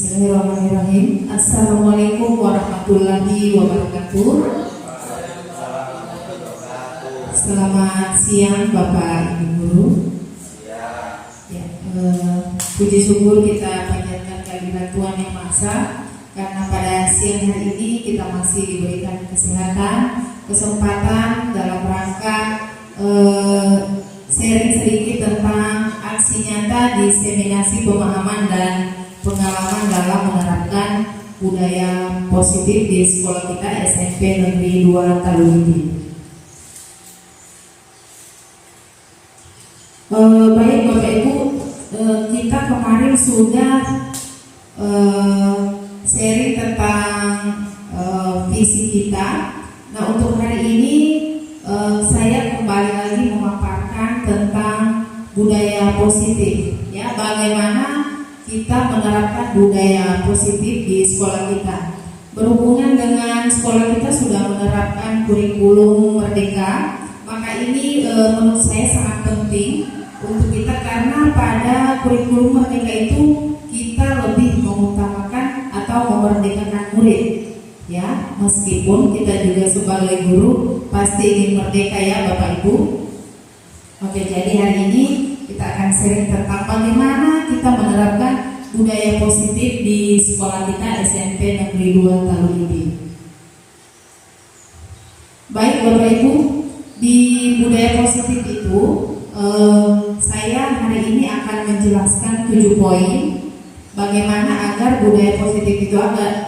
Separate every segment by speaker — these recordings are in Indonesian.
Speaker 1: Bismillahirrahmanirrahim. Assalamualaikum warahmatullahi wabarakatuh. Selamat siang Bapak Ibu Guru. Ya, puji syukur kita panjatkan kehadirat Tuhan Yang Maha Esa, karena pada siang hari ini kita masih diberikan kesehatan, kesempatan dalam rangka sharing sedikit tentang aksi nyata diseminasi pemahaman dan pengalaman dalam menerapkan budaya positif di sekolah kita SMP Negeri 2 Taluniti. Baik Bapak Ibu, kita kemarin sudah sharing tentang visi kita. Nah, untuk hari ini saya kembali lagi memaparkan tentang budaya positif, ya, bagaimana kita menerapkan budaya positif di sekolah kita. Berhubungan dengan sekolah kita sudah menerapkan kurikulum merdeka, maka ini menurut saya sangat penting untuk kita, karena pada kurikulum merdeka itu kita lebih mengutamakan atau memerdekakan murid, ya, meskipun kita juga sebagai guru pasti ingin merdeka, ya Bapak Ibu. Oke, jadi hari ini kita akan sharing tentang bagaimana kita menerapkan budaya positif di sekolah kita SMP Negeri 2 Taluniti. Baik Bapak Ibu, di budaya positif itu saya hari ini akan menjelaskan 7 poin bagaimana agar budaya positif itu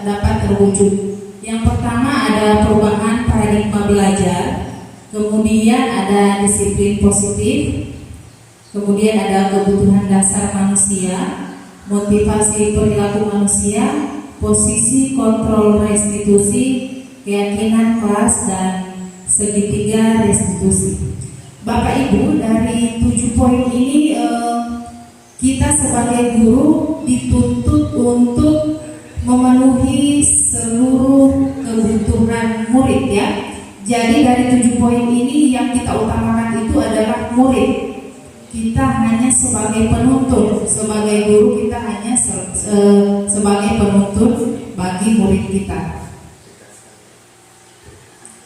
Speaker 1: dapat terwujud. Yang pertama ada perubahan paradigma belajar, kemudian ada disiplin positif, kemudian ada kebutuhan dasar manusia, motivasi perilaku manusia, posisi kontrol restitusi, keyakinan kelas, dan segitiga restitusi. Bapak Ibu, dari 7 poin ini kita sebagai guru dituntut untuk memenuhi seluruh kebutuhan murid, ya. Jadi dari 7 poin ini yang kita utamakan itu adalah murid. Kita hanya sebagai penuntun, sebagai guru kita hanya sebagai penuntun bagi murid kita.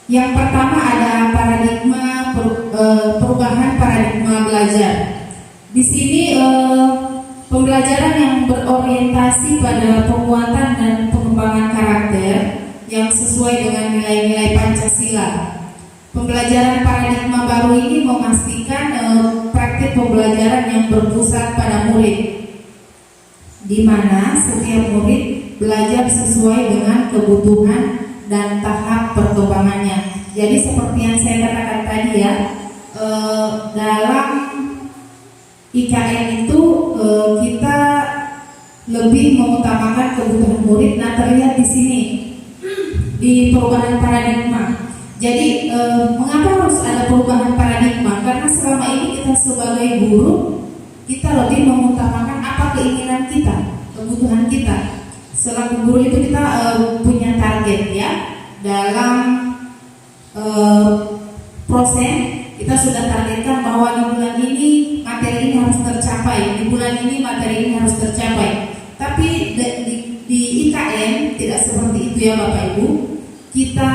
Speaker 1: Yang pertama ada perubahan paradigma belajar. Di sini pembelajaran yang berorientasi pada penguatan dan pengembangan karakter yang sesuai dengan nilai-nilai Pancasila. Pembelajaran paradigma baru ini memastikan praktik pembelajaran yang berpusat pada murid. di mana setiap murid belajar sesuai dengan kebutuhan dan tahap perkembangannya. Jadi seperti yang saya katakan tadi ya, dalam IKN itu kita lebih mengutamakan kebutuhan murid. Nah, terlihat di sini di perubahan paradigma. Jadi mengapa harus ada perubahan paradigma? Karena selama ini kita sebagai guru, kita lebih mengutamakan apa keinginan kita, kebutuhan kita. Selaku guru itu kita punya target ya. Dalam proses kita sudah targetkan bahwa di bulan ini materi ini harus tercapai, di bulan ini materi ini harus tercapai. Tapi di IKN tidak seperti itu ya Bapak Ibu. Kita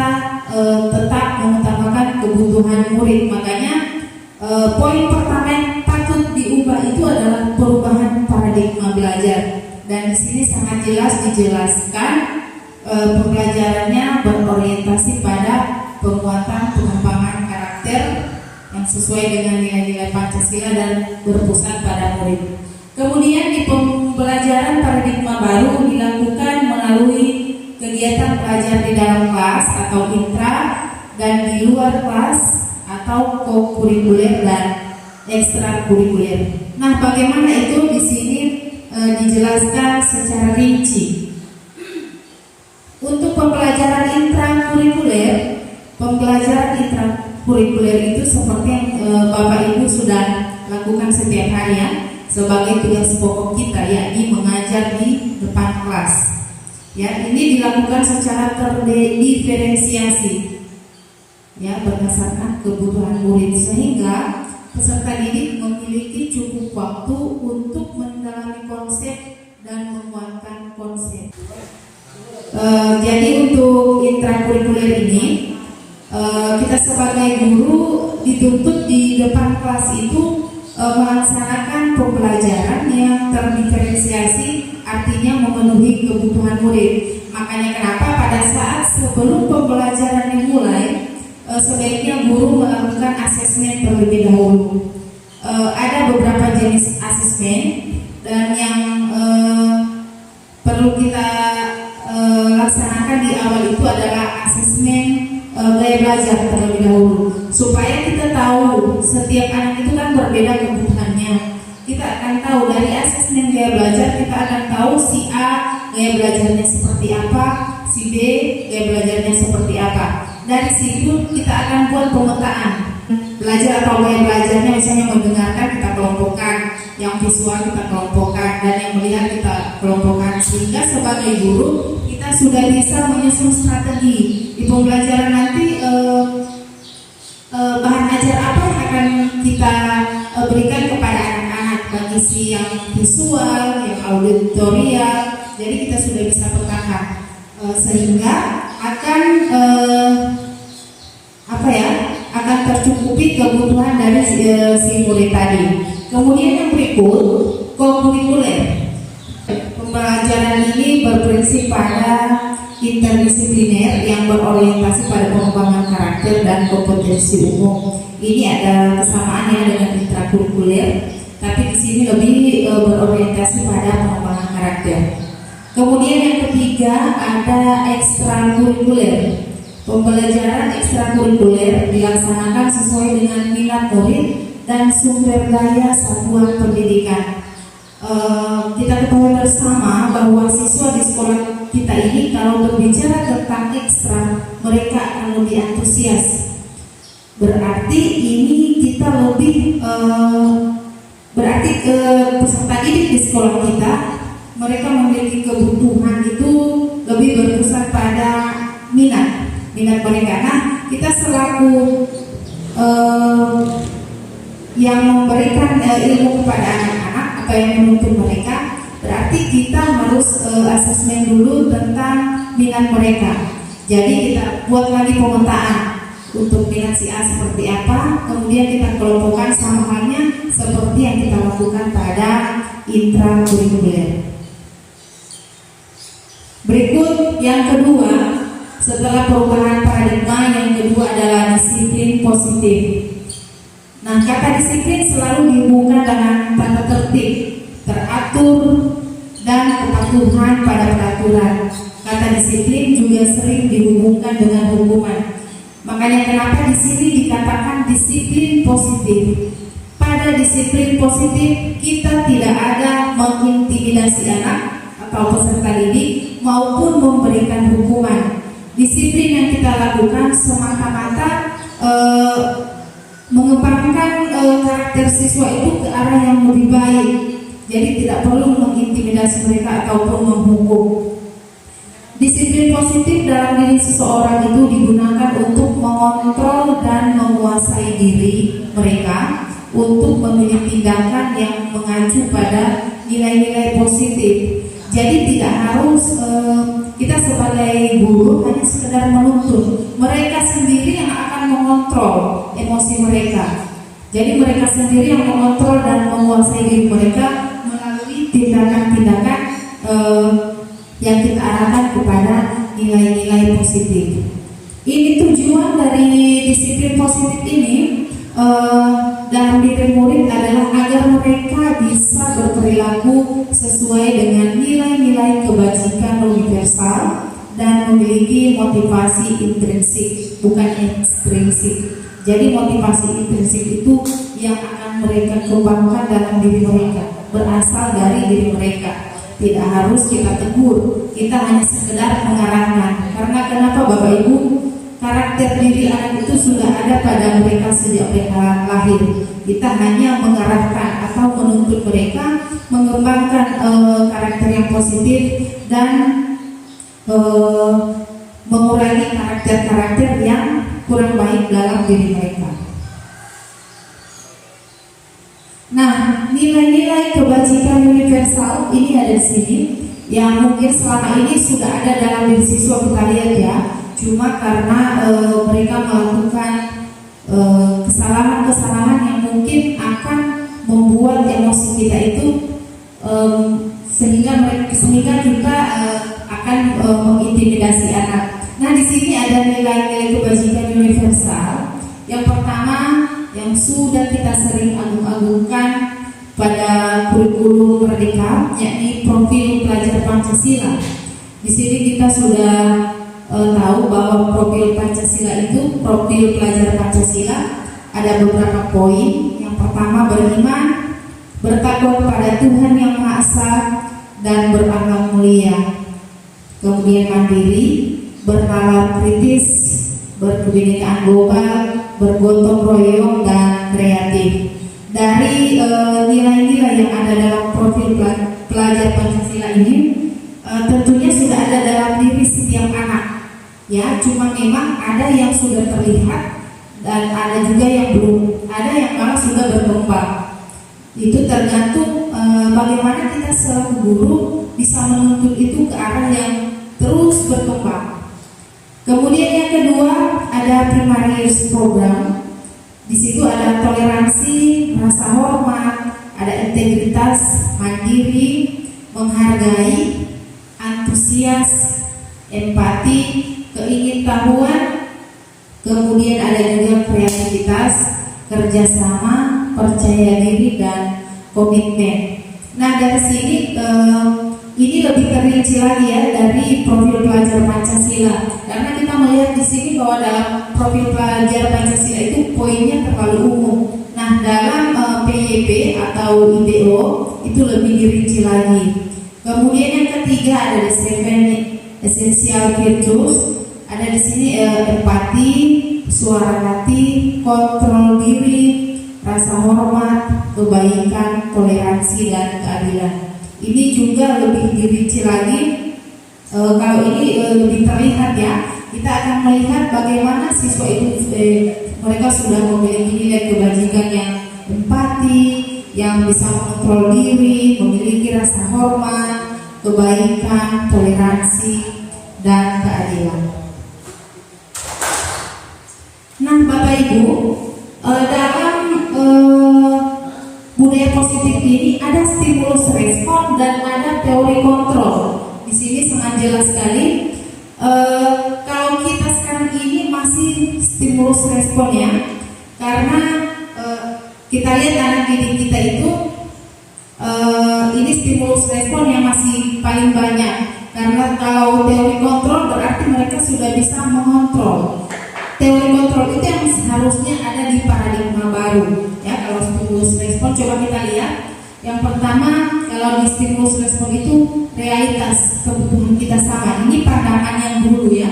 Speaker 1: tetap mengutamakan kebutuhan murid. Makanya poin pertama yang patut diubah itu adalah perubahan paradigma belajar. Dan di sini sangat jelas dijelaskan pembelajarannya berorientasi pada penguatan pengembangan karakter yang sesuai dengan nilai-nilai Pancasila dan berpusat pada murid. Kemudian di pembelajaran paradigma baru dilakukan melalui kegiatan belajar di dalam kelas atau intra dan di luar kelas atau co-kurikuler dan ekstrakurikuler. Nah, bagaimana itu di sini dijelaskan secara rinci. Untuk pembelajaran intrakurikuler itu seperti yang Bapak Ibu sudah lakukan setiap hari ya, sebagai tugas pokok kita, yakni mengajar di depan kelas. Ya, ini dilakukan secara terdiferensiasi ya, berdasarkan kebutuhan murid, sehingga peserta didik memiliki cukup waktu untuk mendalami konsep dan menguatkan konsep. Jadi untuk intrakurikuler ini kita sebagai guru dituntut di depan kelas itu melaksanakan pembelajaran yang terdiferensiasi, artinya memenuhi kebutuhan murid. Makanya kenapa pada saat sebelum pembelajaran dimulai sebaiknya guru melakukan asesmen terlebih dahulu. Ada beberapa jenis asesmen dan yang perlu kita laksanakan di awal itu adalah asesmen gaya belajar terlebih dahulu, supaya kita tahu setiap anak itu kan berbeda kebutuhannya. Kita akan tahu dari asesmen gaya belajar, kita akan tahu si A gaya belajarnya seperti apa, si B gaya belajarnya seperti apa. Dari situ kita akan buat pemetaan belajar atau gaya belajarnya, misalnya mendengarkan kita kelompokkan, yang visual kita kelompokkan, dan yang melihat kita kelompokkan, sehingga sebagai guru kita sudah bisa menyusun strategi di pembelajaran nanti. Bahan ajar apa yang akan kita berikan kepada anak-anak, bagi si yang visual, yang auditorial. Jadi kita sudah bisa petakan sehingga akan akan tercukupi kebutuhan dari si murid tadi. Kemudian yang berikut, co-kurikuler. Pembelajaran ini berprinsip pada interdisipliner yang berorientasi pada pengembangan karakter dan kompetensi umum. Ini ada kesamaannya dengan intrakurikuler, tapi di sini lebih berorientasi pada pengembangan karakter. Kemudian yang ketiga ada ekstrakurikuler. Pembelajaran ekstrakurikuler dilaksanakan sesuai dengan minat murid dan sumber daya satuan pendidikan. Kita ketahui bersama bahwa siswa di sekolah kita ini kalau berbicara tentang ekstra, mereka akan lebih antusias. Berarti ini kita lebih berarti peserta didik di sekolah kita, mereka memiliki kebutuhan itu lebih berpusat pada minat mereka. Nah, kita selaku yang memberikan ilmu kepada anak-anak atau yang menuntun mereka, berarti kita harus asesmen dulu tentang minat mereka. Jadi kita buat lagi pemetaan untuk minat si A seperti apa, kemudian kita kelompokkan sama halnya seperti yang kita lakukan pada intrakurikuler. Berikut yang kedua, setelah perubahan paradigma, yang kedua adalah disiplin positif. Nah, kata disiplin selalu dihubungkan dengan tata tertib, teratur, dan kepatuhan pada peraturan. Kata disiplin juga sering dihubungkan dengan hukuman. Makanya kenapa di sini dikatakan disiplin positif. Pada disiplin positif kita tidak ada mengintimidasi anak atau peserta didik maupun memberikan hukuman. Disiplin yang kita lakukan semata-mata mengembangkan karakter siswa itu ke arah yang lebih baik. Jadi tidak perlu mengintimidasi mereka ataupun menghukum. Disiplin positif dalam diri seseorang itu digunakan untuk mengontrol dan menguasai diri mereka untuk memilih tindakan yang mengacu pada nilai-nilai positif. Jadi tidak harus kita sebagai guru hanya sekedar menuntut. Mereka sendiri yang akan mengontrol emosi mereka. Jadi mereka sendiri yang mengontrol dan menguasai diri mereka melalui tindakan-tindakan yang kita arahkan kepada nilai-nilai positif. Ini tujuan dari disiplin positif ini dalam diri murid adalah agar mereka bisa berperilaku sesuai dengan nilai-nilai kebajikan universal dan memiliki motivasi intrinsik, bukan ekstrinsik. Jadi motivasi intrinsik itu yang akan mereka kembangkan dalam diri mereka, berasal dari diri mereka. Tidak harus kita tegur, kita hanya sekedar mengarahkan. Karena kenapa Bapak Ibu? Karakter diri anak itu sudah ada pada mereka sejak mereka lahir. Kita hanya mengarahkan atau menuntut mereka mengembangkan karakter yang positif dan mengurangi karakter-karakter yang kurang baik dalam diri mereka. Nah, nilai-nilai kebajikan universal ini ada di sini yang mungkin selama ini sudah ada dalam diri siswa, kita lihat ya. Cuma karena mereka melakukan kesalahan-kesalahan yang mungkin akan membuat emosi kita itu sehingga kita akan mengintimidasi anak. Nah, di sini ada nilai-nilai kebajikan universal. Yang pertama yang sudah kita sering agung-agungkan pada kurikulum Merdeka, yakni profil pelajar Pancasila. Di sini kita sudah tahu bahwa profil Pancasila itu, profil pelajar Pancasila ada beberapa poin. Yang pertama, beriman, bertakwa kepada Tuhan Yang Maha Esa dan berakhlak mulia. Kemudian mandiri, bernalar kritis, berkebinekaan global, bergotong royong dan kreatif. Dari nilai-nilai yang ada dalam profil pelajar Pancasila ini tentunya sudah ada dalam diri setiap anak. Ya, cuma memang ada yang sudah terlihat dan ada juga yang belum, ada yang malah sudah berkembang. Itu tergantung bagaimana kita selaku guru bisa menuntut itu ke arah yang terus berkembang. Kemudian yang kedua ada primarius program. Di situ ada toleransi, rasa hormat, ada integritas, mandiri, menghargai, antusias, empati, keingintahuan, kemudian ada juga kreativitas, kerjasama, percaya diri dan komitmen. Nah, dari sini ini lebih terinci lagi ya dari profil pelajar Pancasila, karena kita melihat di sini bahwa dalam profil pelajar Pancasila itu poinnya terlalu umum. Nah, dalam PYP atau IDO itu lebih dirinci lagi. Kemudian yang ketiga ada the seven essential virtues. Ada di sini empati, suara hati, kontrol diri, rasa hormat, kebaikan, toleransi dan keadilan. Ini juga lebih dirinci lagi. Kalau ini lebih terlihat ya, kita akan melihat bagaimana siswa itu mereka sudah memiliki nilai kebajikan yang empati, yang bisa mengontrol diri, memiliki rasa hormat, kebaikan, toleransi dan keadilan. Nah, Bapak Ibu, dalam budaya positif ini ada stimulus respon dan ada teori kontrol. Di sini sangat jelas sekali. Kalau kita sekarang ini masih stimulus respon ya, karena kita lihat anak didik kita itu ini stimulus respon yang masih paling banyak. Karena kalau teori kontrol berarti mereka sudah bisa mengontrol. Teori kontrol itu yang seharusnya ada di paradigma baru. Ya, kalau stimulus respon coba kita lihat. Yang pertama, kalau di stimulus respon itu realitas kebutuhan kita sama. Ini pandangan yang dulu ya.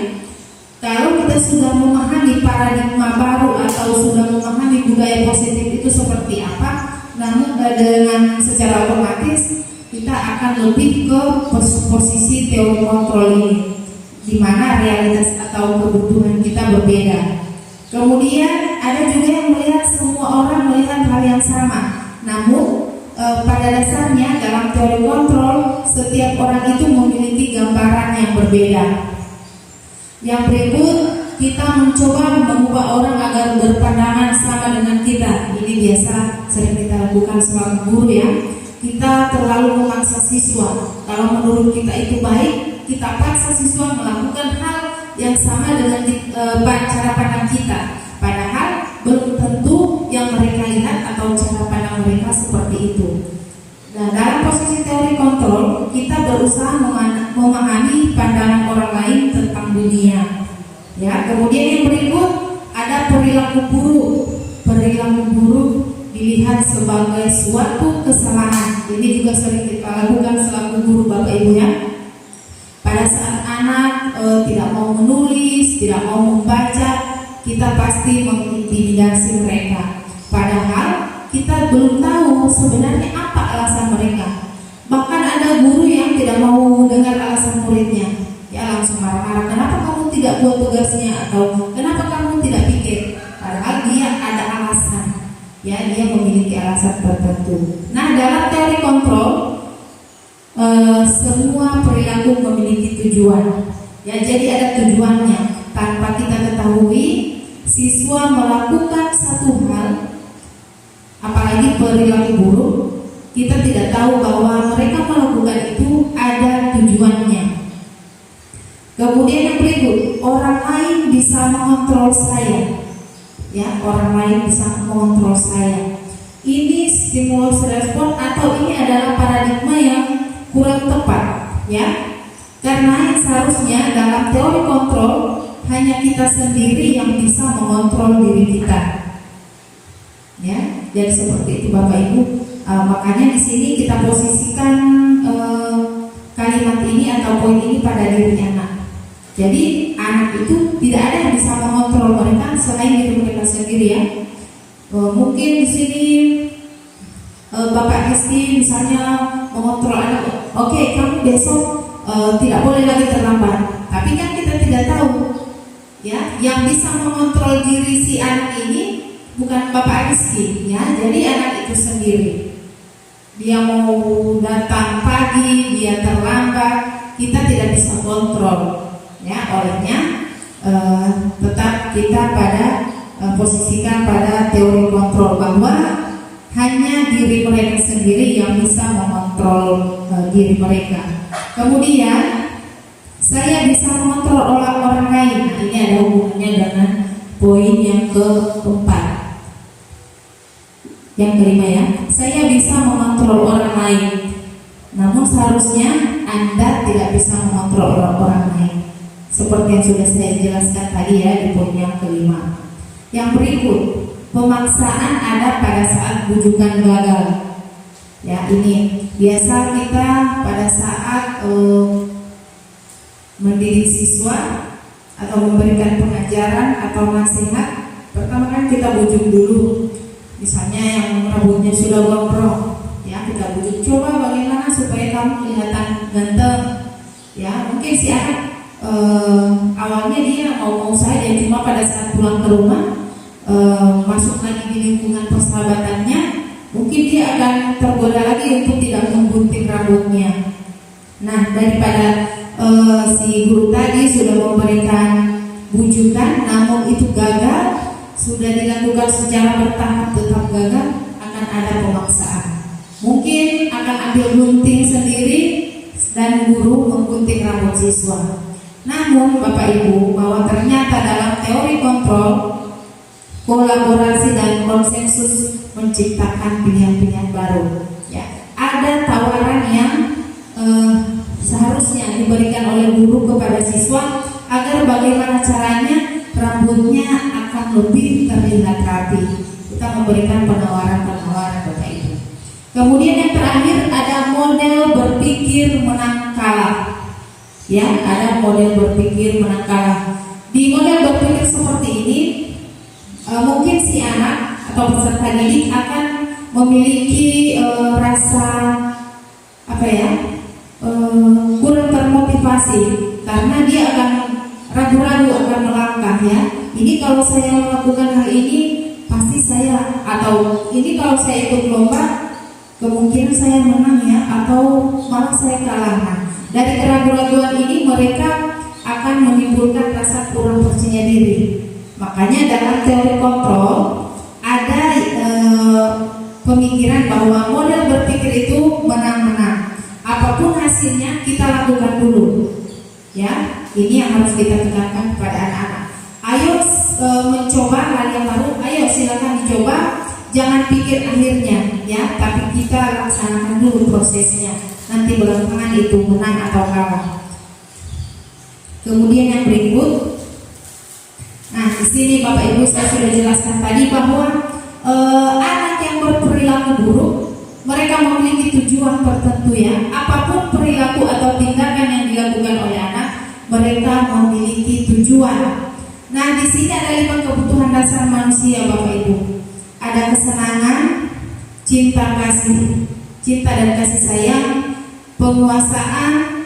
Speaker 1: Kalau kita sudah memahami paradigma baru atau sudah memahami budaya positif itu seperti apa, namun dengan secara otomatis kita akan lebih ke posisi teori kontrol ini, di mana realitas atau kebutuhan kita berbeda. Kemudian ada juga yang melihat semua orang melihat hal yang sama, namun pada dasarnya dalam teori kontrol setiap orang itu memiliki gambaran yang berbeda. Yang berikut, kita mencoba mengubah orang agar berpandangan sama dengan kita. Ini biasa sering kita lakukan selaku guru ya. Kita terlalu memaksa siswa. Kalau menurut kita itu baik, kita paksa siswa melakukan hal yang sama dengan cara pandang kita. Padahal belum tentu yang mereka lihat atau cara pandang mereka seperti itu. Nah, dalam posisi teori kontrol, kita berusaha memahami pandangan orang lain tentang dunia. Ya, kemudian yang berikut ada perilaku buruk. Perilaku buruk dilihat sebagai suatu kesalahan. Ini juga sering kita lakukan selaku guru Bapak Ibu ya. Pada saat anak tidak mau menulis, tidak mau membaca, kita pasti mengintimidasi mereka. Padahal kita belum tahu sebenarnya apa alasan mereka. Bahkan ada guru yang tidak mau dengar alasan muridnya, ya langsung marah-marah. Kenapa kamu tidak buat tugasnya, atau kenapa kamu tidak pikir? Padahal dia ada alasan, ya dia memiliki alasan tertentu. Nah, dalam teori kontrol semua perilaku memiliki tujuan. Ya, jadi ada tujuannya. Tanpa kita ketahui, siswa melakukan satu hal, apalagi perilaku buruk, kita tidak tahu bahwa mereka melakukan itu ada tujuannya. Kemudian yang berikut, orang lain bisa mengontrol saya. Ya, orang lain bisa mengontrol saya. Ini stimulus respon atau ini adalah paradigma yang kurang tepat, ya. Karena yang seharusnya dalam teori kontrol hanya kita sendiri yang bisa mengontrol diri kita. Ya, jadi seperti itu Bapak Ibu. Makanya di sini kita posisikan kalimat ini atau poin ini pada diri anak. Jadi anak itu tidak ada yang bisa mengontrol mereka selain diri mereka sendiri ya. Mungkin di sini Bapak Rizky misalnya mengontrol anak. Oke, kamu besok tidak boleh lagi terlambat. Tapi kan kita tidak tahu, ya, yang bisa mengontrol diri si anak ini bukan Bapak Rizky, ya. Jadi anak itu sendiri. Dia mau datang pagi, dia terlambat, kita tidak bisa kontrol. Ya, olehnya tetap kita posisikan pada teori kontrol bahwa hanya diri mereka sendiri yang bisa mengontrol diri mereka. Kemudian saya bisa mengontrol orang lain. Nah, ini ada hubungannya dengan poin yang keempat. Yang kelima ya, saya bisa mengontrol orang lain. Namun seharusnya Anda tidak bisa mengontrol orang lain. Seperti yang sudah saya jelaskan tadi ya di poin yang kelima. Yang berikut, pemaksaan ada pada saat bujukan gagal. Ya, ini biasa kita pada saat mendidik siswa atau memberikan pengajaran atau nasihat, pertama kan kita bujuk dulu. Misalnya yang rambutnya sudah gondrong, ya kita bujuk, coba bagaimana supaya kamu kelihatan ganteng. Ya, mungkin si anak awalnya dia mau saja, cuma pada saat pulang ke rumah masuk lagi di lingkungan persahabatannya, mungkin dia akan tergoda lagi untuk tidak menggunting rambutnya. Nah, daripada si guru tadi sudah memberikan bujukan namun itu gagal, sudah dilakukan secara bertahap tetap gagal, akan ada pemaksaan. Mungkin akan ambil gunting sendiri dan guru menggunting rambut siswa. Namun Bapak Ibu, bahwa ternyata dalam teori kontrol, kolaborasi dan konsensus menciptakan pilihan-pilihan baru. Ya, ada tawaran yang seharusnya diberikan oleh guru kepada siswa agar bagaimana caranya rambutnya akan lebih terlihat rapi. Kita memberikan penawaran-penawaran Bapak Ibu. Kemudian yang terakhir ada model berpikir menang kalah. Ya, ada model berpikir menang kalah. Di model berpikir seperti ini, mungkin si anak atau peserta didik akan memiliki rasa kurang termotivasi karena dia akan ragu-ragu akan melangkah ya. Ini kalau saya melakukan hal ini pasti saya, atau ini kalau saya ikut lomba kemungkinan saya menang ya, atau malah saya kalah. Nah, dari keraguan-raguan ini mereka akan menimbulkan rasa kurang percaya diri. Makanya dalam teori kontrol ada pemikiran bahwa model berpikir itu menang-menang. Apapun hasilnya kita lakukan dulu. Ya, ini yang harus kita tekankan kepada anak-anak. Ayo mencoba hal yang baru, ayo silakan dicoba. Jangan pikir akhirnya, ya, tapi kita laksanakan dulu prosesnya. Nanti belakangan itu menang atau kalah. Kemudian yang berikut, nah di sini Bapak Ibu saya sudah jelaskan tadi bahwa anak yang berperilaku buruk, mereka memiliki tujuan tertentu ya. Apapun perilaku atau tindakan yang dilakukan oleh anak, mereka memiliki tujuan. Nah di sini ada 5 kebutuhan dasar manusia Bapak Ibu. Ada kesenangan, cinta dan kasih sayang, penguasaan,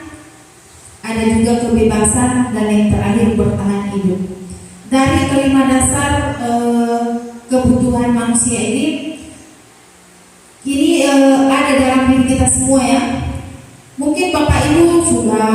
Speaker 1: ada juga kebebasan, dan yang terakhir bertahan hidup. Dari kelima dasar kebutuhan manusia ini ada dalam diri kita semua ya. Mungkin Bapak Ibu sudah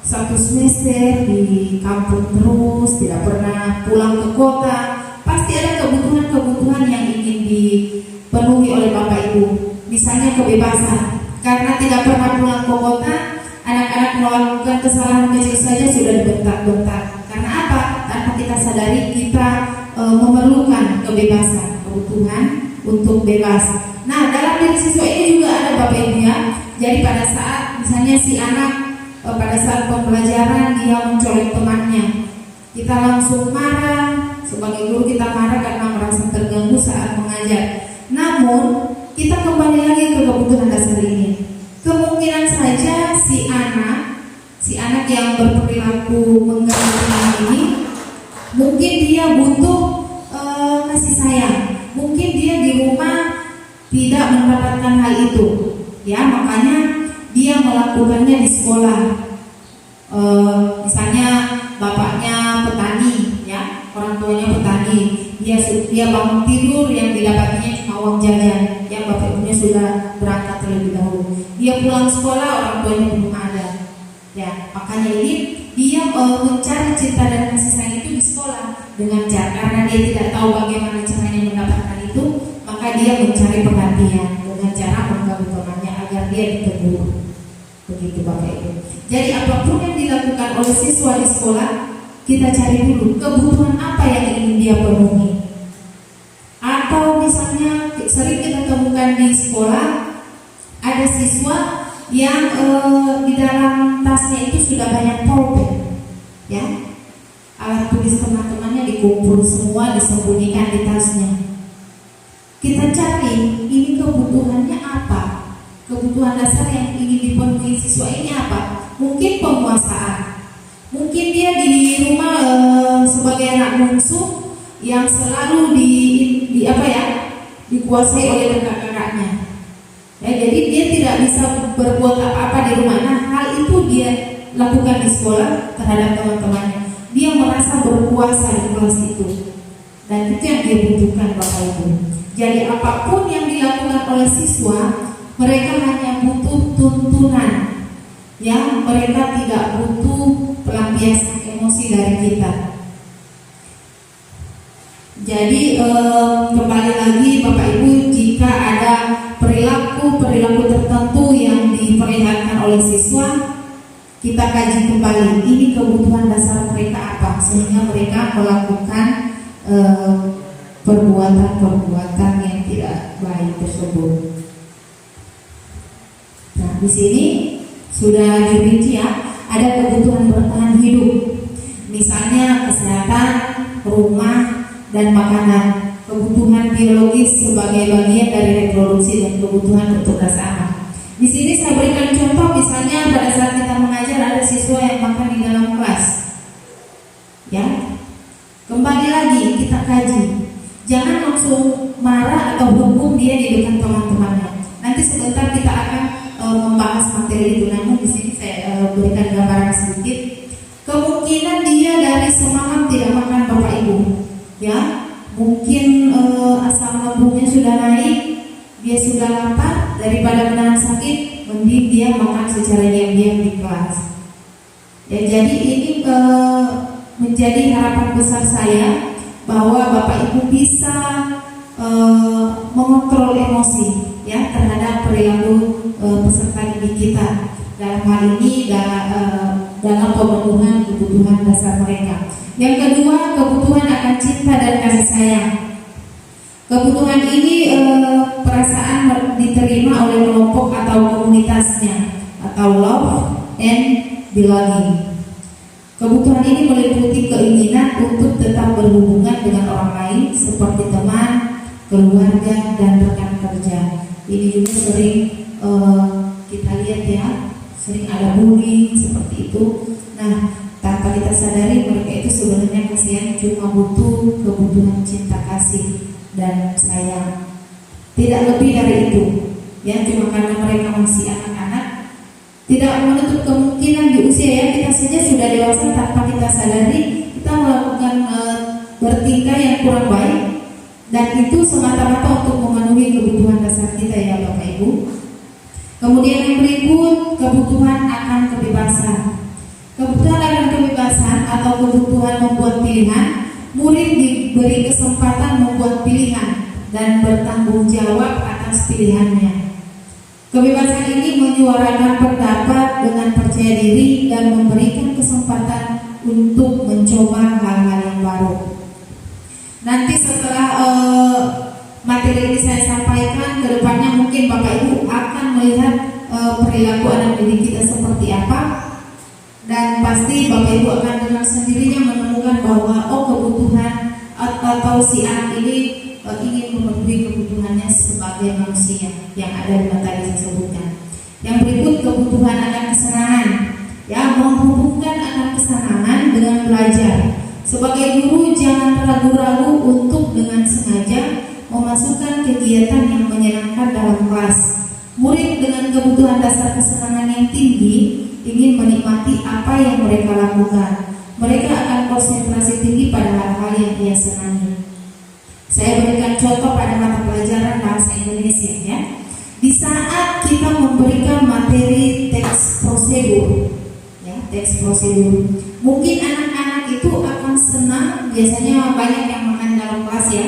Speaker 1: 1 semester di kampung terus, tidak pernah pulang ke kota. Pasti ada kebutuhan-kebutuhan yang ingin dipenuhi oleh Bapak Ibu. Misalnya kebebasan, karena tidak pernah pulang ke kota, anak-anak melakukan kesalahan kecil saja sudah dibentak-bentak. Karena apa? Tanpa kita sadari kita memerlukan kebebasan, kebutuhan untuk bebas. Nah, dalam diri siswa ini juga ada Bapak Ibu ya. Jadi pada saat misalnya si anak pada saat pembelajaran dia mencolek temannya, kita langsung marah. Sebagai guru kita marah karena merasa terganggu saat mengajar. Namun kita kembali lagi ke kebutuhan dasar ini. Kemungkinan saja si anak yang berperilaku mengganggu ini, mungkin dia butuh kasih sayang. Mungkin dia di rumah tidak mendapatkan hal itu, ya makanya dia melakukannya di sekolah. Misalnya bapaknya petani, ya orang tuanya petani, dia bangun tidur yang didapatnya cuma uang jajan, yang bapak ibunya sudah berangkat terlebih dahulu. Dia pulang sekolah orang tuanya belum ada, ya makanya ini dia mencari cinta dan kasih sayang itu di sekolah dengan cara, karena dia tidak tahu bagaimana caranya mendapatkan itu, maka dia mencari perhatian dengan cara mengganggu temannya agar dia ditegur. Begitu Bapak Ibu. Jadi apapun yang dilakukan oleh siswa di sekolah, kita cari dulu kebutuhan apa yang ingin dia penuhi. Atau misalnya sering kita temukan di sekolah ada siswa yang di dalam tasnya itu sudah banyak pulpen, ya alat tulis teman-temannya dikumpul semua, disembunyikan di tasnya. Kita cari ini kebutuhannya apa, kebutuhan dasar yang ingin dipenuhi siswa ini apa. Mungkin penguasaan, mungkin dia di rumah sebagai anak bungsu yang selalu dikuasai oleh kakak-kakaknya. Ya, jadi dia tidak bisa berbuat apa-apa di rumah. Nah, hal itu dia lakukan di sekolah terhadap teman-temannya. Dia merasa berkuasa di kelas itu, dan itu yang dia butuhkan Bapak Ibu. Jadi apapun yang dilakukan oleh siswa, mereka hanya butuh tuntunan, ya mereka tidak butuh pelampiasan emosi dari kita. Jadi kembali lagi Bapak Ibu, jika ada perilaku tertentu yang diperlihatkan oleh siswa, kita kaji kembali ini kebutuhan dasar mereka apa, sehingga mereka melakukan perbuatan yang tidak baik tersebut. Nah, di sini sudah dirinci ya. Ada kebutuhan bertahan hidup, misalnya kesehatan, rumah, dan makanan. Kebutuhan biologis sebagai bagian dari reproduksi dan kebutuhan untuk dasar. Di sini saya berikan contoh, misalnya pada saat kita mengajar ada siswa yang makan di dalam kelas. Ya, kembali lagi kita kaji. Jangan langsung marah atau hukum dia di depan teman-temannya. Nanti sebentar kita akan membahas materi itu. Namun di sini saya berikan gambaran sedikit. Kemungkinan dia dari semalam tidak makan Bapak Ibu, ya, mungkin asam lambungnya sudah naik, dia sudah lapar, daripada menahan sakit, mending dia makan secara diam-diam di kelas. Ya, jadi ini menjadi harapan besar saya bahwa Bapak Ibu bisa mengontrol emosi ya terhadap perilaku peserta didik kita, dalam hal ini dalam pemenuhan kebutuhan dasar mereka. Yang kedua, kebutuhan akan cinta dan kasih sayang. Kebutuhan ini perasaan diterima oleh kelompok atau komunitasnya, atau love and belonging. Kebutuhan ini meliputi keinginan untuk tetap berhubungan dengan orang lain seperti teman, keluarga, dan rekan kerja. Ini juga sering kita lihat ya, sering ada bullying seperti itu. Nah, tanpa kita sadari mereka itu sebenarnya kasihan cuma butuh kebutuhan cinta kasih dan sayang. Tidak lebih dari itu. Ya, cuma karena mereka masih anak-anak, tidak menutup kemungkinan di usia ya kita saja sudah dewasa tanpa kita sadari kita melakukan bertingkah yang kurang baik, dan itu semata-mata untuk memenuhi kebutuhan dasar kita ya Bapak Ibu. Kemudian yang berikut, kebutuhan akan kebebasan. Kebutuhan akan kebebasan atau kebutuhan membuat pilihan. Murid diberi kesempatan membuat pilihan dan bertanggung jawab atas pilihannya. Kebebasan ini menyuarakan pendapat dengan percaya diri dan memberikan kesempatan untuk mencoba hal-hal yang baru. Nanti setelah materi ini saya sampaikan, kedepannya mungkin Bapak Ibu akan melihat perilaku anak didik kita seperti apa, dan pasti Bapak Ibu akan dengan sendirinya menemukan bahwa kebutuhan atau si anak ini ingin memenuhi kebutuhannya sebagai manusia yang ada di tadi saya sebutkan. Yang berikut, kebutuhan akan kesenangan, ya, menghubungkan akan kesenangan dengan belajar. Sebagai guru jangan ragu-ragu untuk dengan sengaja memasukkan kegiatan yang menyenangkan dalam kelas. Murid dengan kebutuhan dasar kesenangan yang tinggi ingin menikmati apa yang mereka lakukan. Mereka akan konsentrasi tinggi pada hal-hal yang dia senangi. Saya berikan contoh pada mata pelajaran bahasa Indonesia ya. Di saat kita memberikan materi teks prosedur, ya, teks prosedur, mungkin anak-anak itu akan senang. Biasanya banyak yang makan dalam kelas ya.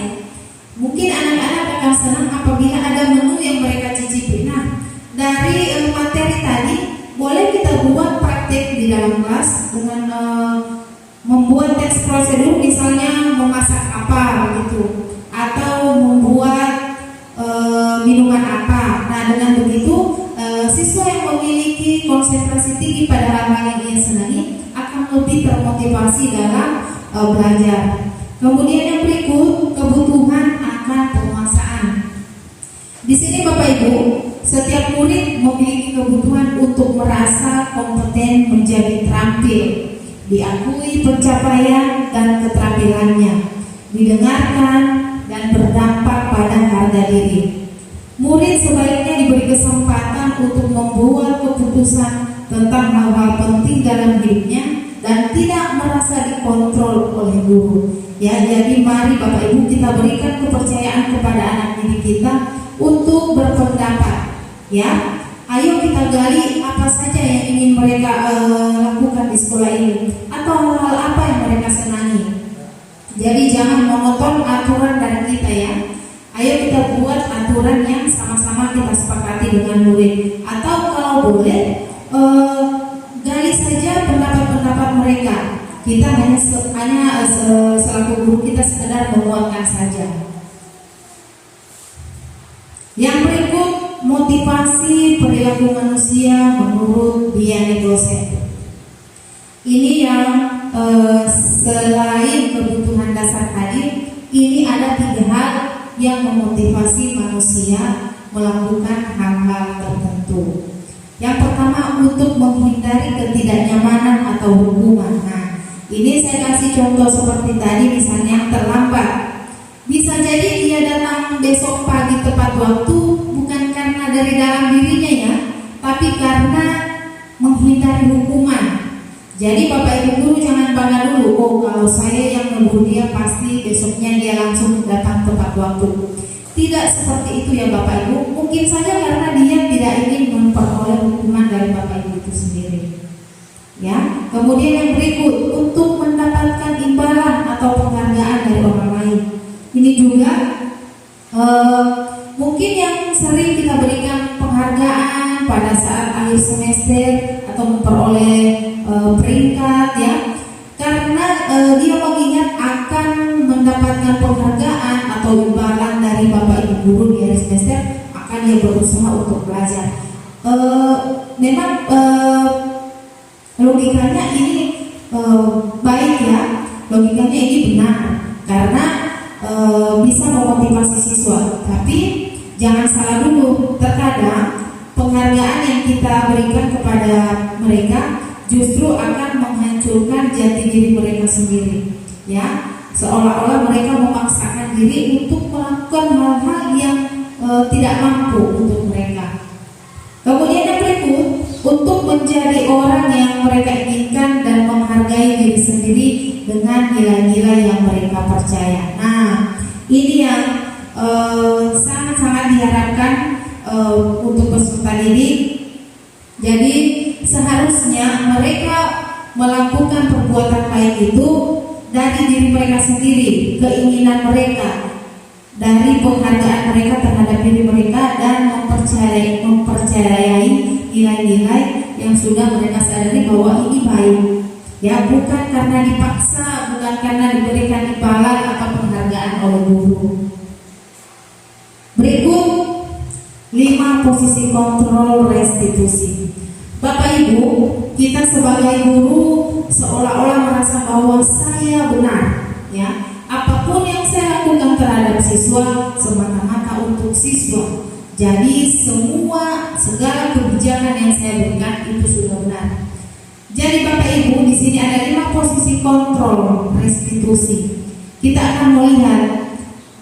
Speaker 1: Mungkin anak-anak akan senang apabila ada menu yang mereka cicipi. Nah, dari materi tadi boleh kita buat praktek di dalam kelas dengan membuat teks prosedur, misalnya memasak apa begitu, atau membuat minuman apa. Nah, dengan begitu siswa yang memiliki konsentrasi tinggi pada hal-hal yang ia senangi akan lebih termotivasi dalam belajar. Kemudian yang berikut, kebutuhan akan penguasaan. Di sini Bapak Ibu, setiap murid memiliki kebutuhan untuk merasa kompeten, menjadi terampil, diakui pencapaian dan keterampilannya, didengarkan dan berdampak pada harga diri. Murid sebaiknya diberi kesempatan untuk membuat keputusan tentang hal-hal penting dalam hidupnya dan tidak merasa dikontrol oleh guru. Ya, jadi mari Bapak Ibu kita berikan kepercayaan kepada anak didik kita untuk berpendapat. Ya, ayo kita gali apa saja yang ingin mereka lakukan di sekolah ini, atau hal-hal apa yang mereka senangi. Jadi jangan monoton aturan dari kita ya. Ayo kita buat aturan yang sama-sama kita sepakati dengan murid. Atau kalau boleh gali saja pendapat-pendapat mereka. Kita hanya selaku guru kita sekedar menguatkan saja. Yang berikut, motivasi memotivasi perilaku manusia menurut Diane Gosset. Ini yang selain kebutuhan dasar tadi, ini ada 3 hal yang memotivasi manusia melakukan hal-hal tertentu. Yang pertama, untuk menghindari ketidaknyamanan atau hukuman. Nah, ini saya kasih contoh seperti tadi, misalnya terlambat. Bisa jadi dia datang besok pagi tepat waktu bukan karena dari dalam dirinya ya, tapi karena menghindari hukuman. Jadi Bapak Ibu guru jangan bangga dulu, oh kalau saya yang negur dia pasti besoknya dia langsung datang tepat waktu. Tidak seperti itu ya Bapak Ibu. Mungkin saja karena dia tidak ingin memperoleh hukuman dari Bapak Ibu itu sendiri. Ya. Kemudian yang berikut, untuk mendapatkan imbalan atau penghargaan dari orang lain. Ini juga mungkin yang sering kita berikan penghargaan pada saat akhir semester atau memperoleh peringkat ya, karena dia mengingat akan mendapatkan penghargaan atau imbalan dari Bapak Ibu guru di akhir semester, akan dia berusaha untuk belajar. Memang logikanya ini baik ya, logikanya ini benar karena bisa memotivasi siswa. Tapi jangan salah dulu, terkadang penghargaan yang kita berikan kepada mereka justru akan menghancurkan jati diri mereka sendiri, ya, seolah-olah mereka memaksakan diri untuk melakukan hal-hal yang tidak mampu untuk mereka. Kemudian yang berikut, untuk menjadi orang yang mereka inginkan dan menghargai diri sendiri dengan nilai-nilai yang mereka percaya. Nah, ini yang sangat-sangat diharapkan untuk peserta didik. Jadi seharusnya mereka melakukan perbuatan baik itu dari diri mereka sendiri, keinginan mereka, dari penghargaan mereka terhadap diri mereka, dan mempercayai nilai-nilai yang sudah mereka sadari bahwa ini baik. Ya, bukan karena dipaksa, bukan karena diberikan imbalan atau penghargaan oleh guru. Berikut 5 posisi kontrol restitusi. Bapak Ibu, kita sebagai guru seolah-olah merasa bahwa saya benar, ya. Apapun yang saya lakukan terhadap siswa semata-mata untuk siswa. Jadi segala kebijakan yang saya berikan itu sudah benar. Jadi Bapak Ibu, di sini ada 5 posisi kontrol restitusi. Kita akan melihat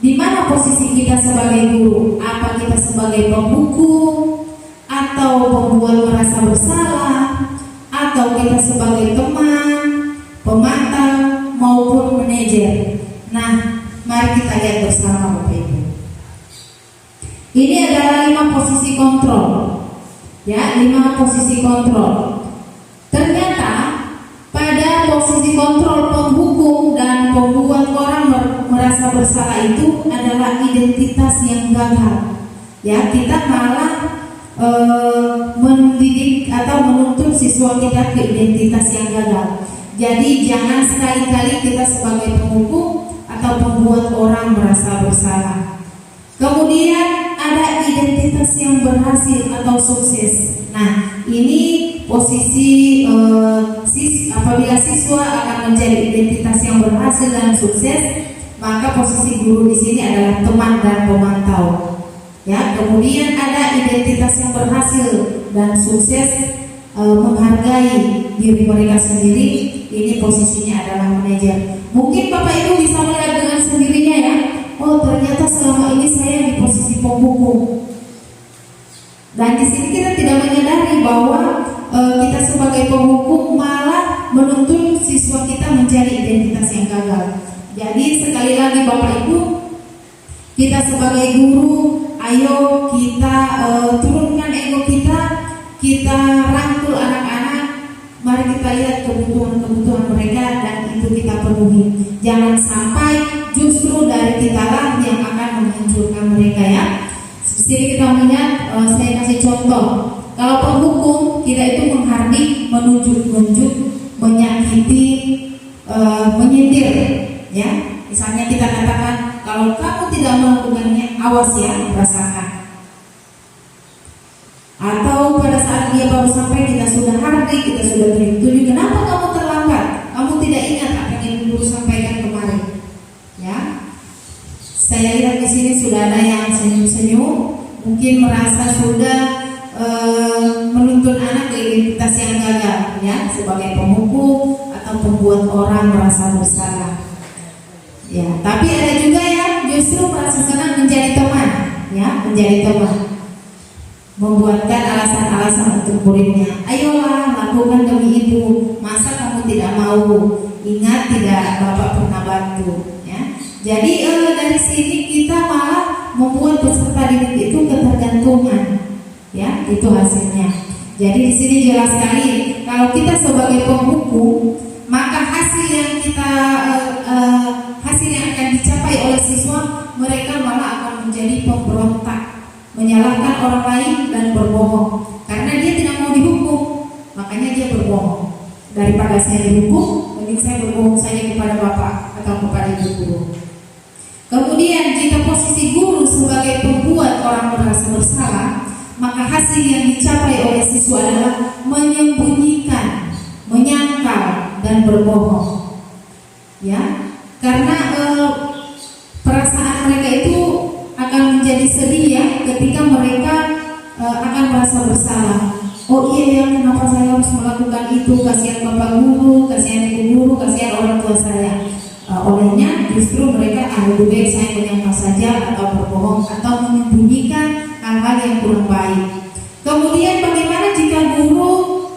Speaker 1: di mana posisi kita sebagai guru. Apa kita sebagai penghukum, atau pembuat merasa bersalah, atau kita sebagai teman, pemantau, maupun manajer. Nah, mari kita lihat bersama Bapak Ibu. Ini adalah 5 posisi kontrol. Ya, 5 posisi kontrol. Ternyata pada posisi kontrol penghukum dan pembuat orang merasa bersalah itu adalah identitas yang gagal. Ya, kita malah mendidik atau menuntut siswa kita ke identitas yang gagal. Jadi jangan sekali-kali kita sebagai penghukum atau pembuat orang merasa bersalah. Kemudian ada identitas yang berhasil atau sukses. Nah, ini posisi apabila siswa akan menjadi identitas yang berhasil dan sukses, maka posisi guru di sini adalah teman dan pemantau. Ya, kemudian ada identitas yang berhasil dan sukses menghargai diri mereka sendiri. Ini posisinya adalah manajer. Mungkin Bapak Ibu bisa melihat dengan sendirinya ya. Oh, ternyata selama ini saya di posisi penghukum. Dan di sini kita tidak menyadari bahwa kita sebagai penghukum malah menuntut siswa kita menjadi identitas yang gagal. Jadi sekali lagi Bapak Ibu, kita sebagai guru, ayo kita turunkan ego kita rangkul anak-anak, mari kita lihat kebutuhan mereka dan itu kita penuhi. Jangan sampai justru dari kita lah yang akan menghancurkan mereka ya. Sini kita melihat, saya kasih contoh. Kalau penghukum kita itu menghardik, menunjuk, menyakiti, menyindir, ya. Misalnya kita katakan, kalau kamu tidak melakukannya, awas ya, rasakan. saat dia baru sampai kita sudah hardik, kita sudah beri petunjuk. Kenapa kamu terlambat? Kamu tidak ingat apa yang ibu guru sampaikan kemarin? Ya, saya lihat di sini sudah ada yang senyum-senyum, mungkin merasa sudah menuntun anak ke identitas yang gagal, ya, sebagai pemukul atau pembuat orang merasa bersalah. Ya, tapi ada juga yang justru merasa senang menjadi teman, ya, menjadi teman, membuatkan alasan-alasan untuk muridnya. Ayolah, lakukan demi ibu. Masa kamu tidak mau? Ingat tidak, bapak pernah bantu. Ya, jadi dari sini kita malah membuat peserta didik itu ketergantungan. Ya, itu hasilnya. Jadi di sini jelas sekali kalau kita sebagai pembuku, maka hasil yang akan dicapai oleh siswa, mereka malah akan menjadi pemberontak, menyalahkan orang lain dan berbohong karena dia tidak mau dihukum, makanya dia berbohong. Daripada saya dihukum, mending saya berbohong saja kepada bapak atau kepada ibu guru. Kemudian jika posisi guru sebagai pembuat orang merasa bersalah, maka hasil yang dicapai oleh siswa adalah menyembunyikan, menyangkal, dan berbohong. Ya, karena perasaan mereka itu akan menjadi sedih ya ketika mereka akan merasa bersalah. Oh iya ya, kenapa saya harus melakukan itu? Kasihan bapak guru, kasihan ibu guru, kasihan orang tua saya. Olehnya justru mereka lebih baik saya menyangkal saja atau berbohong atau menyembunyikan hal-hal yang kurang baik. Kemudian bagaimana jika guru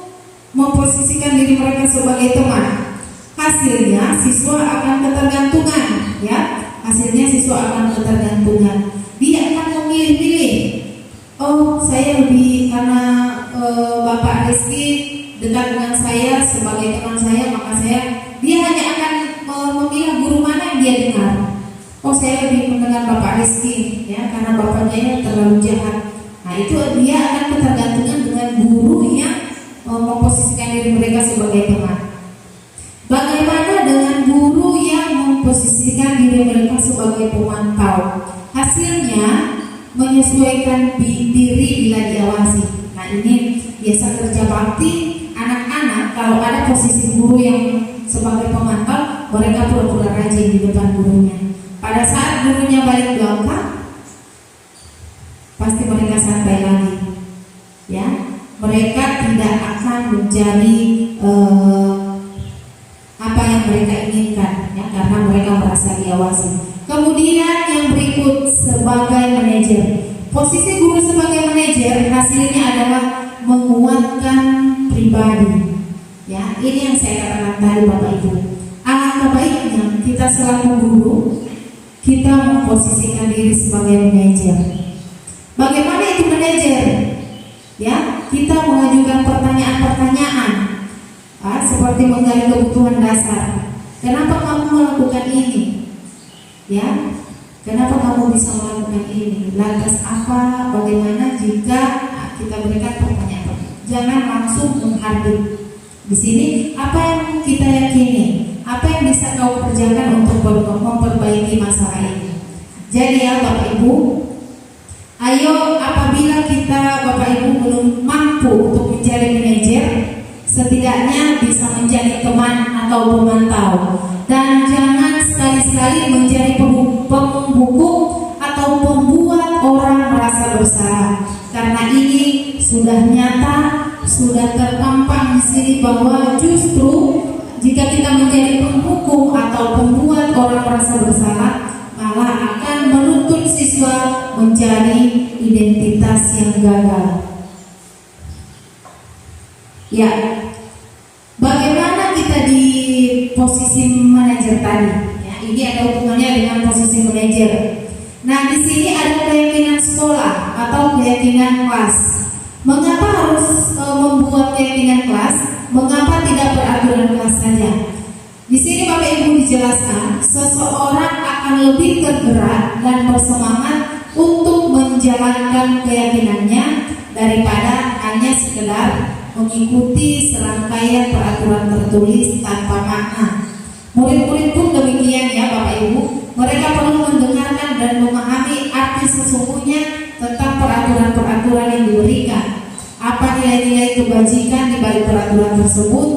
Speaker 1: memposisikan diri mereka sebagai teman? Hasilnya siswa akan ketergantungan, ya. Hasilnya siswa akan ketergantungan. Dia akan memilih-milih. Oh, saya lebih karena Bapak Rizky dekat dengan saya sebagai teman saya, maka dia hanya akan memilah guru mana yang dia dengar. Oh, saya lebih mendengar Bapak Rizky, ya, karena bapaknya terlalu jahat. Nah, itu dia akan ketergantungan dengan guru yang memposisikan diri mereka sebagai teman. Bagaimana dengan guru yang memposisikan diri mereka sebagai pemantau? Hasilnya menyesuaikan diri bila diawasi. Nah, ini biasa kerja bakti anak-anak. Kalau ada posisi guru yang sebagai pemantau, mereka pura-pura rajin di depan gurunya. Pada saat gurunya balik belakang, pasti mereka santai lagi. Ya, mereka tidak akan menjadi apa yang mereka inginkan, ya, karena mereka merasa diawasi. Kemudian yang berikut sebagai manajer. Posisi guru sebagai manajer hasilnya adalah menguatkan pribadi. Ya, ini yang saya katakan tadi Bapak Ibu. Alangkah baiknya kita selaku guru kita memposisikan diri sebagai manajer. Bagaimana itu manajer? Ya, kita mengajukan pertanyaan-pertanyaan seperti menggali kebutuhan dasar. Kenapa kamu melakukan ini? Ya, kenapa kamu bisa melakukan ini? Lantas apa? Bagaimana jika kita berikan pertanyaan? Jangan langsung menghardik. Di sini apa yang kita yakini? Apa yang bisa kau kerjakan untuk memperbaiki masalah ini? Jadi ya Bapak Ibu, ayo apabila kita Bapak Ibu belum mampu untuk menjadi manajer, setidaknya bisa menjadi teman atau pemantau. Dan jangan sekali-sekali menjadi pembuku atau pembuat orang merasa bersalah. Karena ini sudah nyata, sudah terpampang di sini bahwa justru jika kita menjadi pembuku atau pembuat orang merasa bersalah, malah akan menuntun siswa menjadi identitas yang gagal. Ya, bagaimana kita di posisi manajer tadi? Ya, ini ada hubungannya dengan posisi manajer. Nah, di sini ada keyakinan sekolah atau keyakinan kelas. Mengapa harus membuat keyakinan kelas? Mengapa tidak peraturan kelas saja? Di sini Bapak Ibu dijelaskan, seseorang akan lebih tergerak dan bersemangat untuk menjalankan keyakinannya daripada hanya sekedar mengikuti serangkaian peraturan tertulis tanpa makna. Murid-murid pun demikian ya Bapak Ibu. Mereka perlu mendengarkan dan memahami arti sesungguhnya tentang peraturan-peraturan yang diberikan. Apa nilai nilai-nilai kebajikan di balik peraturan tersebut,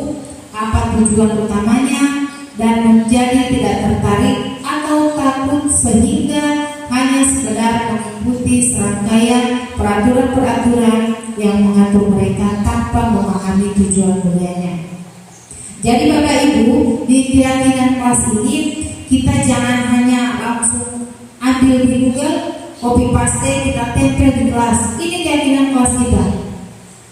Speaker 1: apa tujuan utamanya, dan menjadi tidak tertarik atau takut sehingga hanya sekedar mengikuti serangkaian peraturan-peraturan yang mengatur mereka tanpa memahami tujuan mulianya. Jadi Bapak Ibu, di keyakinan kelas ini kita jangan hanya langsung ambil di Google, copy paste, kita tempel di kelas. Ini keyakinan kelas kita.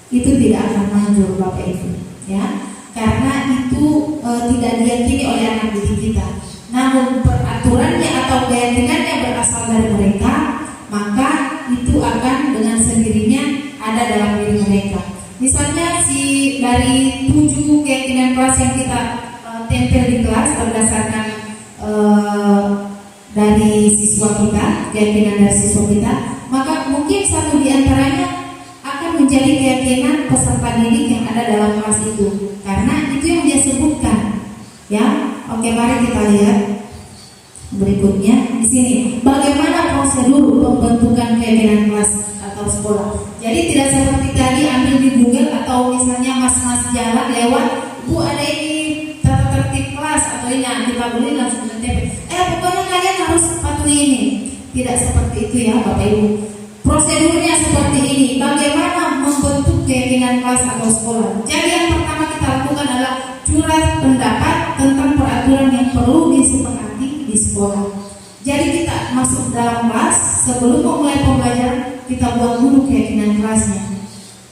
Speaker 1: Itu tidak akan manjur Bapak Ibu, ya. Karena itu tidak diyakini oleh anak didik kita. Namun peraturannya atau keyakinannya berasal dari mereka, maka itu akan dengan sendirinya ada dalam diri mereka. Misalnya dari 7 keyakinan kelas yang kita tempel di kelas berdasarkan dari siswa kita, keyakinan dari siswa kita, maka mungkin satu di antaranya akan menjadi keyakinan peserta didik yang ada dalam kelas itu, karena itu yang dia sebutkan, ya. Oke, mari kita lihat berikutnya di sini. Bagaimana prosedur pembentukan keyakinan kelas atau sekolah? Jadi tidak seperti tadi ambil di Google atau misalnya mas-mas jalan lewat, Bu ada ini tata tertib kelas atau ini kita beli langsung ditempel. Pokoknya kalian harus patuhi ini. Tidak seperti itu ya Bapak Ibu. Prosedurnya seperti ini. Bagaimana membentuk keyakinan kelas atau sekolah? Jadi yang pertama kita lakukan adalah curhat pendapat tentang peraturan yang perlu disepakati di sekolah. Jadi kita masuk dalam kelas, sebelum memulai pembelajaran kita buat dulu keyakinan kelasnya.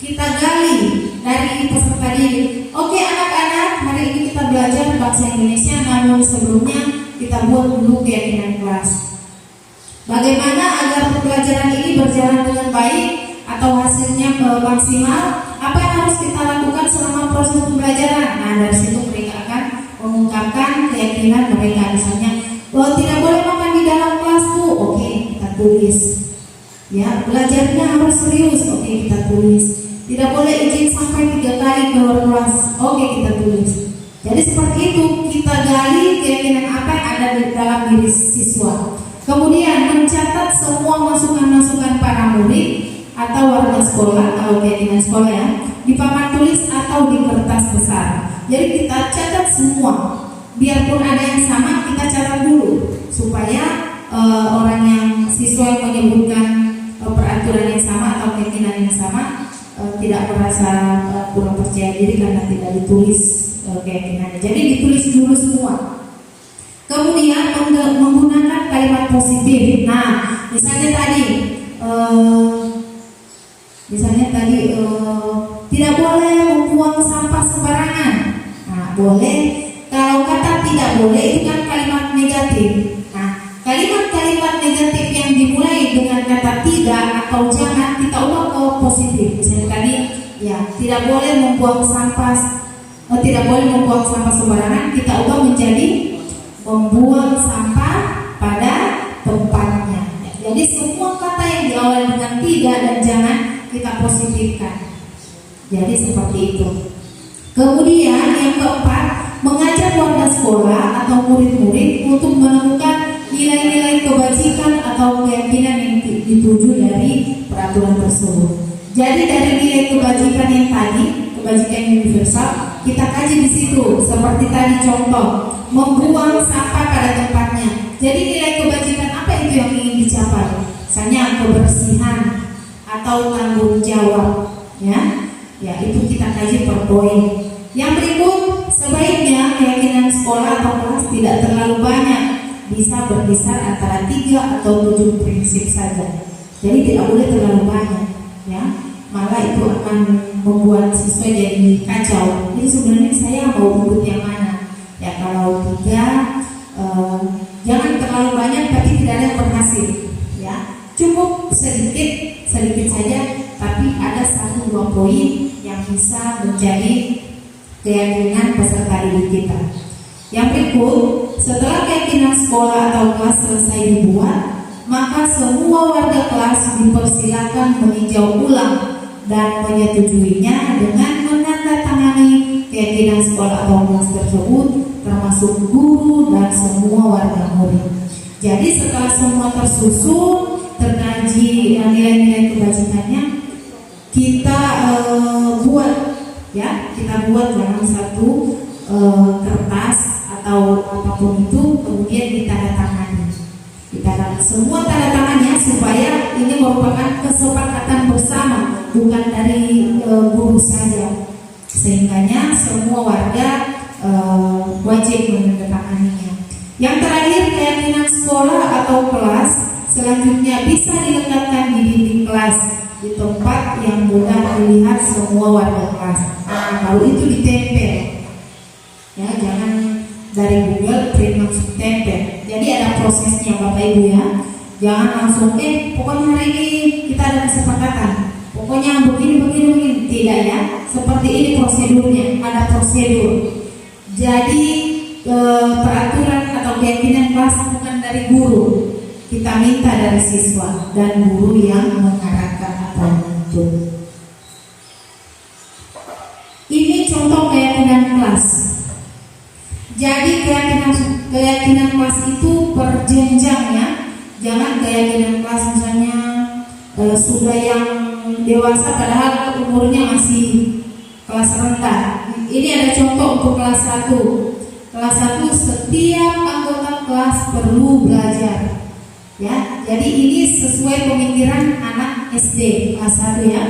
Speaker 1: Kita gali dari peserta didik. Oke anak-anak, hari ini kita belajar bahasa Indonesia, namun sebelumnya kita buat dulu keyakinan kelas. Bagaimana agar pembelajaran ini berjalan dengan baik atau hasilnya maksimal? Apa yang harus kita lakukan selama proses pembelajaran? Nah, dari situ mereka akan mengungkapkan keyakinan mereka. Misalnya, tidak boleh makan di dalam kelas Bu. Oke, kita tulis. Ya, belajarnya harus serius. Oke, kita tulis. Tidak boleh izin sampai 3 kali keluar kelas. Oke, kita tulis. Jadi seperti itu, kita gali keyakinan apa yang ada di dalam diri siswa. Kemudian mencatat semua masukan-masukan para murid atau warga sekolah, kalau keyakinan sekolah ya, di papan tulis atau di kertas besar. Jadi kita catat semua. Biarpun ada yang sama, kita catat dulu supaya orang yang siswa yang menyebutkan peraturan yang sama atau keyakinan yang sama tidak merasa kurang percaya diri karena tidak ditulis keyakinannya. Jadi ditulis dulu semua. Kemudian menggunakan kalimat positif. Nah, misalnya tadi tidak boleh membuang sampah sembarangan. Nah, boleh. Kalau kata tidak boleh itu kan kalimat negatif. Nah, kalimat-kalimat negatif yang dimulai dengan kata tidak atau jangan kita ubah ke positif. Misalnya tadi ya tidak boleh membuang sampah sembarangan, kita ubah menjadi membuang sampah pada tempatnya. Jadi semua kata yang diawali dengan tidak dan jangan kita positifkan. Jadi seperti itu. Kemudian yang keempat, mengajak warga sekolah atau murid-murid untuk menemukan nilai-nilai kebajikan atau keyakinan yang dituju dari peraturan tersebut. Jadi dari nilai kebajikan yang tadi, kebajikan universal, kita kaji di situ. Seperti tadi contoh, membuang sampah pada tempatnya. Jadi nilai kebajikan apa itu yang ingin dicapai? Misalnya kebersihan atau tanggung jawab, ya itu kita kaji per poin. Yang berikut, sebaiknya keyakinan sekolah atau kelas tidak terlalu banyak, bisa berkisar antara 3 atau 7 prinsip saja. Jadi tidak boleh terlalu banyak, ya. Malah itu akan membuat siswa jadi kacau. Jadi sebenarnya saya mau ikut yang mana? Ya kalau 3, jangan terlalu banyak tapi tidak ada yang berhasil, ya. Cukup sedikit saja, tapi ada 1-2 poin yang bisa menjadi keyakinan peserta didik kita. Yang berikut, setelah keyakinan sekolah atau kelas selesai dibuat, maka semua warga kelas dipersilakan meninjau ulang dan menyetujuinya dengan menandatangani keyakinan sekolah atau kelas tersebut, termasuk guru dan semua warga murid. Jadi setelah semua tersusun, terkaji nilai-nilai kebajikannya, kita buat, ya kita buat dalam satu kertas atau apapun itu, kemudian ditandatangani. Semua tanda tangannya supaya ini merupakan kesepakatan bersama, bukan dari guru saja, sehingganya semua warga wajib menandatanganinya. Yang terakhir, keyakinan sekolah atau kelas selanjutnya bisa dilekatkan di dinding kelas, di tempat yang mudah dilihat semua warga kelas. Nah, baru itu ditempel, ya, jangan dari Google print langsung tempel. Jadi ada prosesnya Bapak Ibu ya. Jangan langsung pokoknya hari ini kita ada kesepakatan, pokoknya begini. Tidak ya. Seperti ini prosedurnya, ada prosedur. Jadi peraturan atau keyakinan kelas bukan dari guru, kita minta dari siswa dan guru yang mengarahkan atau menuntut. Ini contoh keyakinan kelas. Jadi keyakinan kelas itu berjenjangnya. Jangan keyakinan kelas misalnya sudah yang dewasa padahal umurnya masih kelas rendah. Ini ada contoh untuk kelas 1. Kelas 1 setiap anggota kelas perlu belajar. Ya, jadi ini sesuai pemikiran anak SD kelas 1 ya.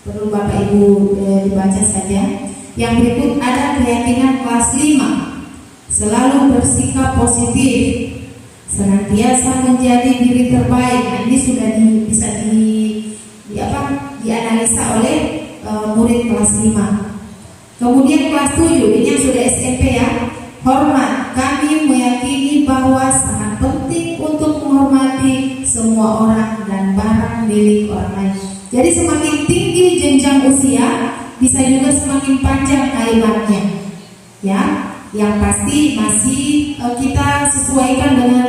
Speaker 1: Perlu Bapak Ibu dibaca saja. Yang berikut ada keyakinan kelas 5. Selalu bersikap positif, senantiasa menjadi diri terbaik. Nah, ini sudah bisa dianalisa oleh murid kelas 5. Kemudian kelas 7, ini yang sudah SMP ya. Hormat, kami meyakini bahwa sangat penting untuk menghormati semua orang dan barang milik orang lain. Jadi semakin tinggi jenjang usia, bisa juga semakin panjang kalimatnya. Ya, yang pasti masih kita sesuaikan dengan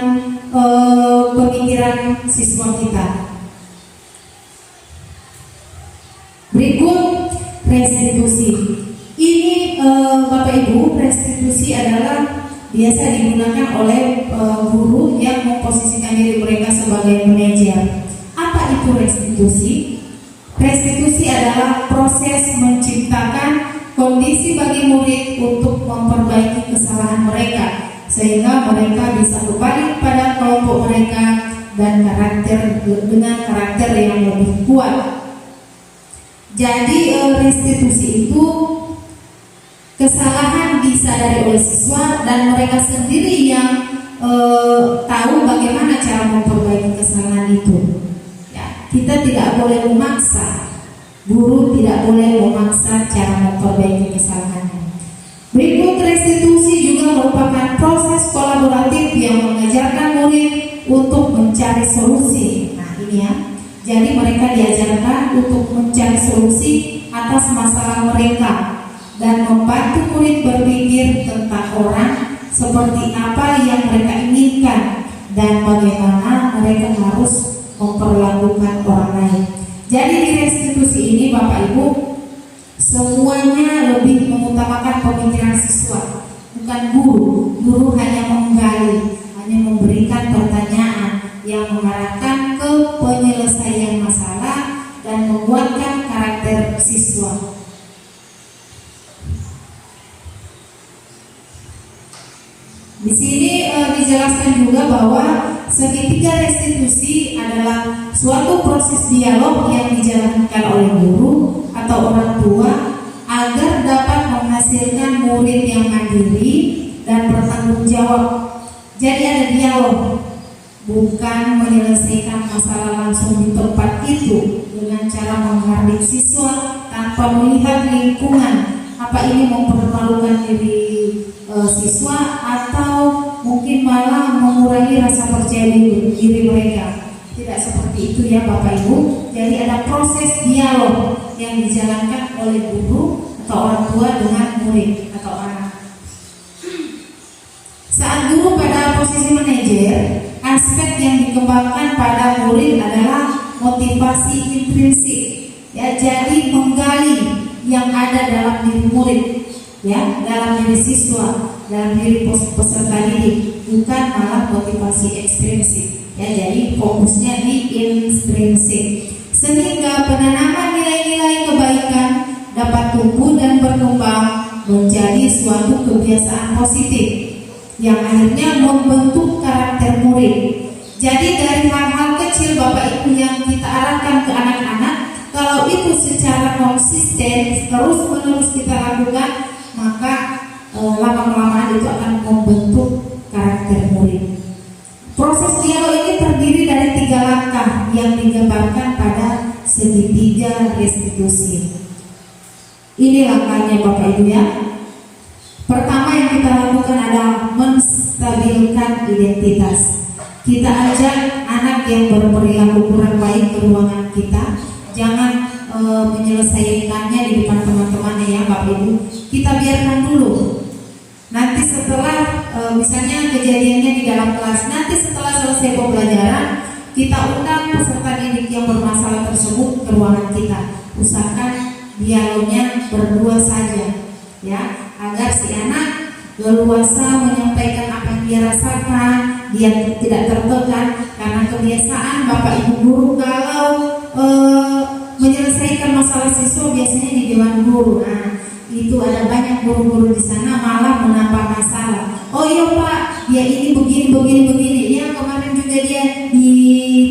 Speaker 1: pemikiran siswa kita. Berikut restitusi. Ini Bapak Ibu, restitusi adalah biasa digunakan oleh guru yang memposisikan diri mereka sebagai manajer. Apa itu restitusi? Restitusi adalah proses menciptakan kondisi bagi murid untuk memperbaiki kesalahan mereka sehingga mereka bisa kembali pada kelompok mereka dan dengan karakter yang lebih kuat. Jadi restitusi itu kesalahan disadari oleh siswa dan mereka sendiri yang tahu bagaimana cara memperbaiki kesalahan itu. Ya, kita tidak boleh memaksa. Guru tidak boleh memaksa cara memperbaiki kesalahannya. Berikut restitusi juga merupakan proses kolaboratif yang mengajarkan murid untuk mencari solusi. Nah ini ya, jadi mereka diajarkan untuk mencari solusi atas masalah mereka dan membantu murid berpikir tentang orang seperti apa yang mereka inginkan dan bagaimana mereka harus memperlakukan orang lain. Jadi di restitusi ini Bapak Ibu semuanya lebih mengutamakan pemikiran siswa, bukan guru. Guru hanya menggali, hanya memberikan pertanyaan yang mengarahkan ke penyelesaian masalah dan menguatkan karakter siswa. Di sini dijelaskan juga bahwa segitiga restitusi adalah suatu proses dialog yang dijalankan oleh guru atau orang tua agar dapat menghasilkan murid yang mandiri dan bertanggung jawab. Jadi ada dialog, bukan menyelesaikan masalah langsung di tempat itu dengan cara menghardik siswa tanpa melihat lingkungan. Apa ini mempermalukan diri siswa atau mungkin malah mengurangi rasa percaya diri mereka. Tidak seperti itu ya Bapak Ibu. Jadi ada proses dialog yang dijalankan oleh guru atau orang tua dengan murid atau anak. Saat guru pada posisi manajer, aspek yang dikembangkan pada murid adalah motivasi intrinsik. Ya, jadi menggali yang ada dalam diri murid, ya, dalam diri siswa, dalam diri peserta didik, bukan malah motivasi ekstrinsik. Ya, jadi fokusnya di intrinsik. Sehingga penanaman nilai-nilai kebaikan dapat tumbuh dan berkembang menjadi suatu kebiasaan positif yang akhirnya membentuk karakter murid. Jadi dari hal-hal kecil Bapak Ibu yang kita arahkan ke anak-anak, kalau itu secara konsisten terus-menerus kita lakukan, maka lama-kelamaan itu akan membentuk karakter murid. Proses dialog ini terdiri dari 3 langkah yang digambarkan pada segitiga restitusi. Ini langkahnya Bapak Ibu ya. Pertama yang kita lakukan adalah menstabilkan identitas. Kita ajak anak yang berperilaku kurang baik ke ruangan kita, jangan menyelesaikannya di depan teman-temannya ya Bapak Ibu. Kita biarkan dulu. Nanti setelah misalnya kejadiannya di dalam kelas, nanti setelah selesai pembelajaran, kita undang peserta didik yang bermasalah tersebut ke ruangan kita. Usahakan dialognya berdua saja, ya, agar si anak leluasa menyampaikan apa yang dia rasakan, dia tidak tertekan. Karena kebiasaan Bapak Ibu guru kalau menyelesaikan masalah siswa biasanya di dewan guru. Nah, itu ada banyak guru-guru di sana malah menambah masalah. Oh iya Pak, dia ini begini. Ya kemarin juga dia di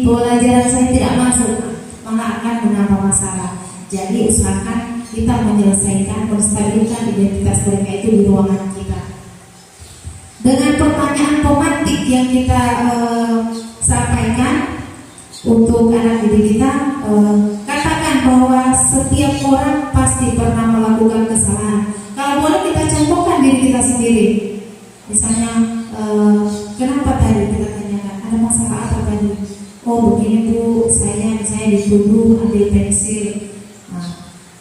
Speaker 1: pelajaran saya tidak masuk, malah akan menambah masalah. Jadi usahakan kita menyelesaikan, menstabilkan identitas mereka itu di ruangan kita. Dengan pertanyaan pemantik yang kita sampaikan untuk anak didik kita, katakan bahwa setiap orang pasti pernah melakukan kesalahan. Kalau boleh kita contohkan diri kita sendiri. Misalnya, kenapa tadi kita tanyakan, ada masalah apa tadi? Oh begini Bu, saya dituduh ambil pensil. Nah,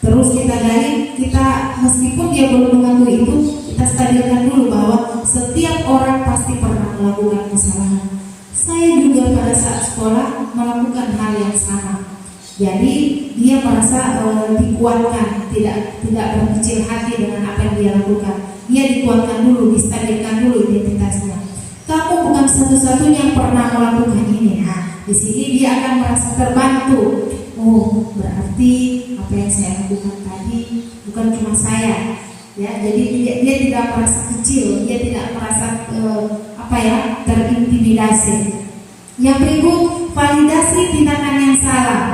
Speaker 1: terus kita gali, kita meskipun dia belum mengakui itu, kita stabilkan dulu bahwa setiap orang pasti pernah melakukan kesalahan. Saya juga pada saat sekolah melakukan hal yang sama. Jadi dia merasa dikuatkan, tidak berkecil hati dengan apa yang dia lakukan. Dia dikuatkan dulu, distabilkan dulu identitasnya. Kamu bukan satu-satunya yang pernah melakukan ini. Nah, di sini dia akan merasa terbantu. Oh, berarti apa yang saya lakukan tadi bukan cuma saya. Ya, jadi dia tidak merasa kecil, dia tidak merasa terintimidasi. Yang berikut, validasi tindakan yang salah.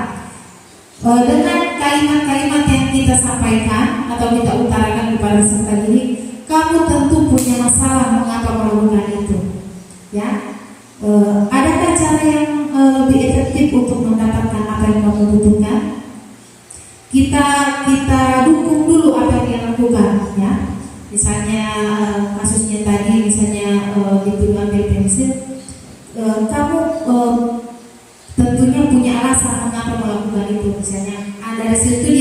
Speaker 1: Dengan kalimat-kalimat yang kita sampaikan atau kita utarakan kepada peserta didik, kamu tentu punya masalah mengapa melakukan itu. Ya, adakah cara yang lebih efektif untuk mendapatkan apa yang kamu butuhkan? Kita dukung dulu apa yang dia lakukan, ya. Misalnya kasusnya tadi, misalnya dituduh ambil pensil, kamu tentunya punya alasan mengapa melakukan itu. Misalnya dari situ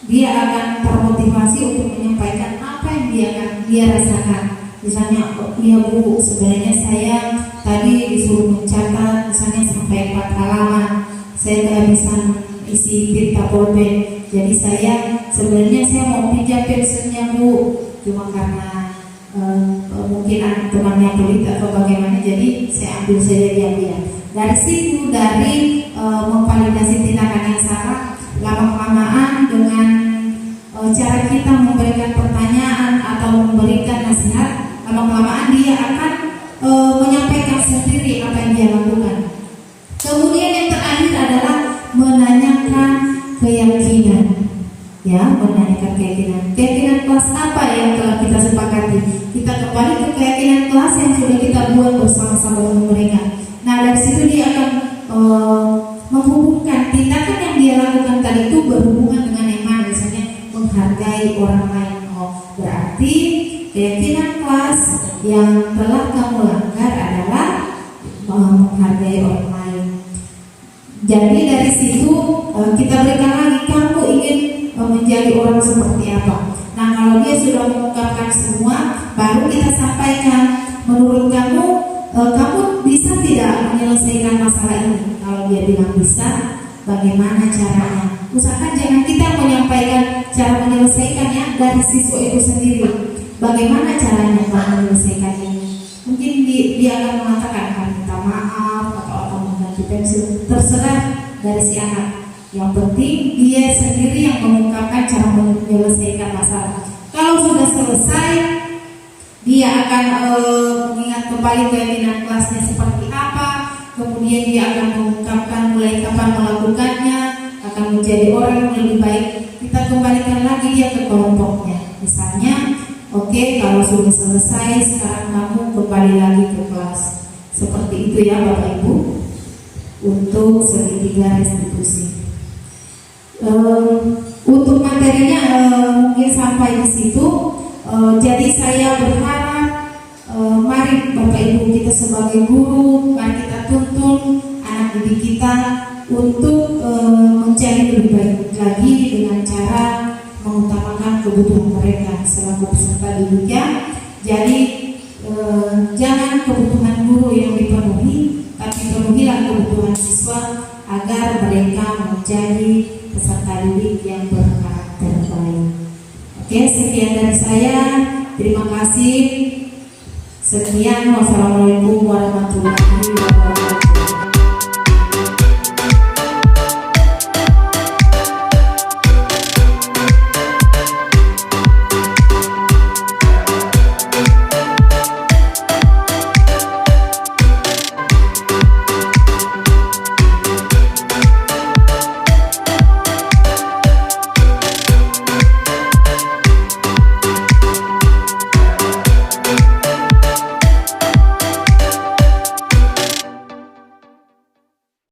Speaker 1: dia akan termotivasi untuk menyampaikan apa yang dia rasakan. Misalnya, iya Bu, sebenarnya saya tadi disuruh mencatat misalnya sampai 4 halaman. Saya kehabisan isi pita pulpen. Jadi sebenarnya saya mau pinjam pensilnya Bu, cuma karena mungkin temannya pelit atau bagaimana, jadi saya ambil saja dia. Dari situ, dari memvalidasi tindakan yang salah, lama-kelamaan dengan cara kita memberikan pertanyaan atau memberikan nasihat, lama-kelamaan dia akan menyampaikan sendiri apa yang dia lakukan. Kemudian yang terakhir adalah menanyakan keyakinan. Ya, menanyakan keyakinan kelas apa yang telah kita sepakati. Kita kembali ke keyakinan kelas yang sudah kita buat bersama-sama dengan mereka. Nah, dari situ dia akan menghubungkan tindakan yang dia lakukan tadi itu berhubungan dengan yang mana, misalnya menghargai orang lain. Oh, berarti keyakinan kelas yang telah kamu langgar adalah menghargai orang lain. Jadi dari situ kita berikan lagi, kamu ingin menjadi orang seperti apa. Nah, kalau dia sudah mengungkapkan semua, baru kita sampaikan, menurut kamu bisa tidak menyelesaikan masalah ini? Kalau dia bilang bisa, bagaimana caranya? Usahakan jangan kita menyampaikan cara menyelesaikannya dari siswa itu sendiri. Bagaimana caranya kalau menyelesaikan ini? Mungkin dia akan mengatakan, minta maaf atau mengganti pensil, terserah dari si anak. Yang penting dia sendiri yang mengungkapkan cara menyelesaikan masalah. Kalau sudah selesai, dia akan mengingat kembali keyakinan kelasnya seperti apa, kemudian dia akan mengungkapkan mulai kapan melakukannya, akan menjadi orang yang lebih baik. Kita kembalikan lagi dia ke kelompoknya. Misalnya, oke, kalau sudah selesai, sekarang kamu kembali lagi ke kelas. Seperti itu ya Bapak Ibu, untuk segitiga restitusi. Untuk materinya mungkin sampai di situ. Jadi saya berharap mari Bapak Ibu kita sebagai guru, mari kita tuntun anak didik kita untuk menjadi lebih baik lagi dengan cara mengutamakan kebutuhan mereka selaku peserta didiknya. Jadi jangan kebutuhan guru yang dipenuhi, tapi penuhilah kebutuhan siswa agar mereka menjadi peserta didik yang berkarakter baik. Oke, sekian dari saya. Terima kasih. Sekian, wassalamualaikum warahmatullahi wabarakatuh.